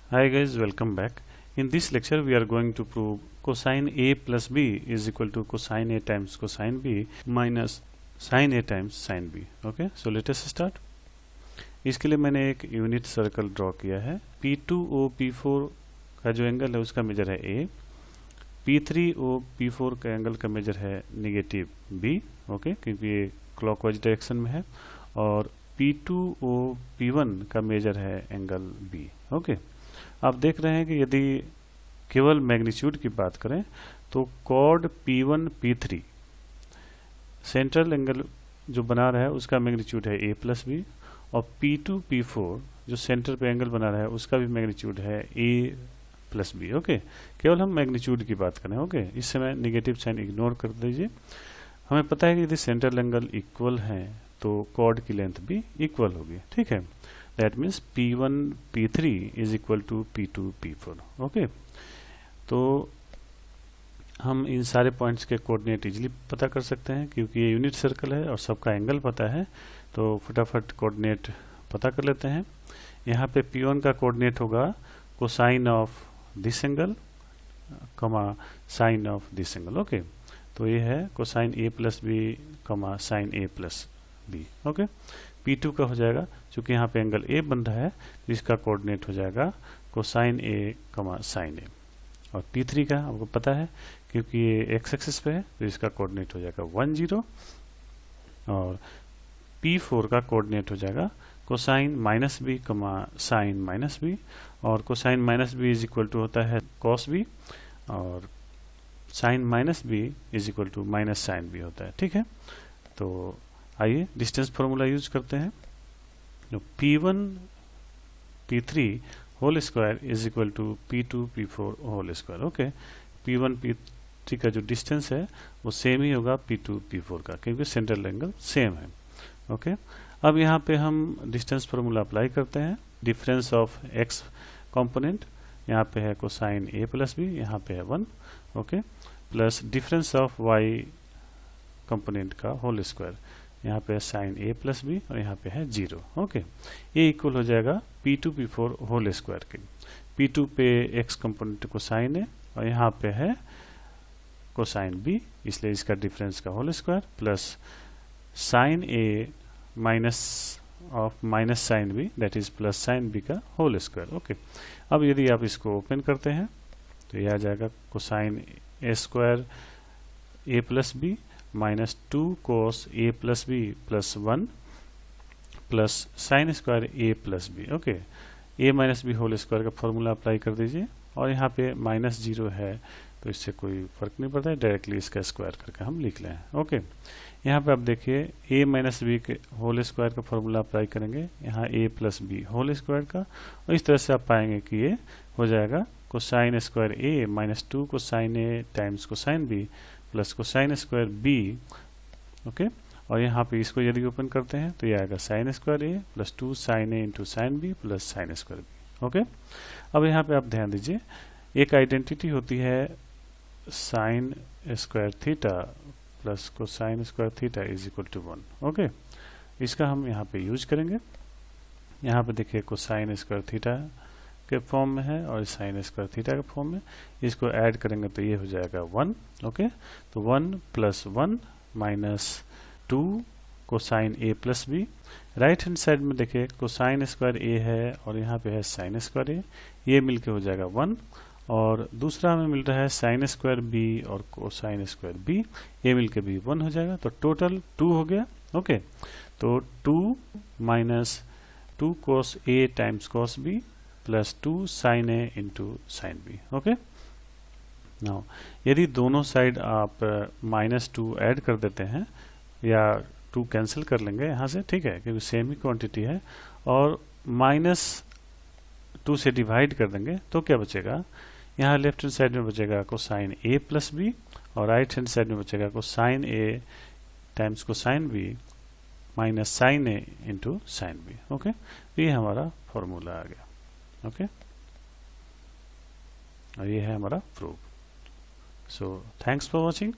Hi guys, welcome back. In this lecture we are going to prove cosine A plus B is equal to cosine A times cosine B minus sin A times sin B. Okay, so let us start. इसके लिए मैंने एक unit circle draw किया है. P2O P4 का जो angle है उसका मेजर है A, P3O P4 का एंगल का मेजर है नेगेटिव B. ओके, क्योंकि ये क्लॉकवाइज डायरेक्शन में है. और P2O P1 का मेजर है एंगल B. ओके, आप देख रहे हैं कि यदि केवल मैग्नीट्यूड की बात करें तो cord P1 P3 central angle जो बना रहा है उसका मैग्नीट्यूड है A प्लस B, और P2 P4 जो सेंटर पे एंगल बना रहा है उसका भी मैग्नीट्यूड है A प्लस B. ओके, केवल हम मैग्नीट्यूड की बात करें. ओके, इस समय नेगेटिव साइन इग्नोर कर दीजिए. हमें पता है कि यदि सेंट्रल एंगल इक्वल है तो कॉर्ड की लेंथ भी इक्वल होगी. ठीक है, that means P1 P3 is equal to P2 P4. Okay, तो हम इन सारे पॉइंट्स के कोऑर्डिनेट इजीली पता कर सकते हैं क्योंकि ये यूनिट सर्कल है और सबका एंगल पता है. तो फटाफट कोऑर्डिनेट पता कर लेते हैं. यहाँ पे P1 का कोऑर्डिनेट होगा cosine of this angle comma sine of this angle. Okay, तो ये है cosine A plus B comma sine A plus B. Okay, P2 का हो जाएगा, चूंकि यहाँ पे एंगल A बन रहा है तो इसका कोऑर्डिनेट हो जाएगा कोसाइन A कमा साइन A. और P3 का आपको पता है क्योंकि ये x एक्सिस पे है तो इसका कोऑर्डिनेट हो जाएगा 1 0. और P4 का कोऑर्डिनेट हो जाएगा cosine minus B comma sine minus B, और cosine minus B is equal to होता है कॉस बी, और sine minus B is equal to minus sine B होता है. ठीक है, तो आइए डिस्टेंस फॉर्मूला यूज करते हैं. तो P1 P3 whole square is equal to P2 P4 whole square. Okay, P1 P3 का जो डिस्टेंस है वो सेम ही होगा P2 P4 का क्योंकि सेंट्रल एंगल सेम है. ओके, अब यहाँ पे हम डिस्टेंस फॉर्मूला अप्लाई करते हैं. डिफरेंस ऑफ x कंपोनेंट यहाँ पे है कोसाइन A प्लस बी, यहाँ पे है 1. Okay, plus difference of y component का होल स्क्वायर, यहाँ पे है साइन A प्लस बी और यहाँ पे है 0. ओके, ये इक्वल हो जाएगा P2 P4 होल स्क्वायर के. P2 पे x कंपोनेंट कोसाइन है और यहाँ पे है कोसाइन B, इसलिए इसका डिफरेंस का whole square plus sine A minus of minus sine B that is plus sine B का होल स्क्वायर. ओके, अब यदि आप इसको ओपन करते हैं तो यह आ जाएगा cosine A square A plus B minus 2 cos A plus B plus 1 plus sine square A plus B. Okay, A minus B whole square का फॉर्मूला अप्लाई कर दीजिए, और यहाँ पे माइनस 0 है तो इससे कोई फर्क नहीं पड़ता है, डायरेक्टली इसका स्क्वायर करके हम लिख लें. ओके, यहाँ पे आप देखिए A माइनस बी के होल स्क्वायर का फॉर्मूला अप्लाई करेंगे यहाँ A plus B whole square का, और इस तरह से आप पाएंगे कि ये हो जाएगा cosine square A minus 2 cosine A times cosine B plus cosine square B. Okay, और यहाँ पे इसको यदि ओपन करते हैं तो ये आएगा sine square A plus 2 sine A into sine B plus sine square B. Okay, अब यहाँ पे आप ध्यान दीजिए एक आइडेंटिटी होती है sine square theta plus cosine square theta is equal to 1. Okay, इसका हम यहाँ पे यूज करेंगे. यहाँ पे देखिए कोसाइन स्क्वायर थीटा के फॉर्म में है और साइन स्क्वायर थीटा के फॉर्म में, इसको ऐड करेंगे तो ये हो जाएगा 1. ओके, तो 1 plus 1 minus 2 cosine A plus B. Right hand side में देखिए कोसाइन स्क्वायर A है और यहाँ पे है साइन स्क्वायर A, ये मिलके हो जाएगा 1, और दूसरा हमें मिल रहा है साइन स्क्वायर B और कोसाइन स्क्वायर B, ये मिलके भी 1 हो जाएगा, तो टोटल 2 हो गया. ओके, तो 2 minus 2 cos A times cos B plus 2 sine A into sine B. Okay, now यदि दोनों साइड आप माइनस 2 ऐड कर देते हैं या 2 कैंसिल कर लेंगे यहाँ से, ठीक है, क्योंकि सेम ही क्वांटिटी है, और माइनस 2 से डिवाइड कर देंगे तो क्या बचेगा, यहाँ लेफ्ट हैंड साइड में बचेगा कोसाइन A प्लस बी, और राइट हैंड साइड में बचेगा cosine A times cosine B minus sine A into sine B. Okay, ये हमारा फॉर्मूला आ गया. ओके, और ये है हमारा proof. So thanks for watching.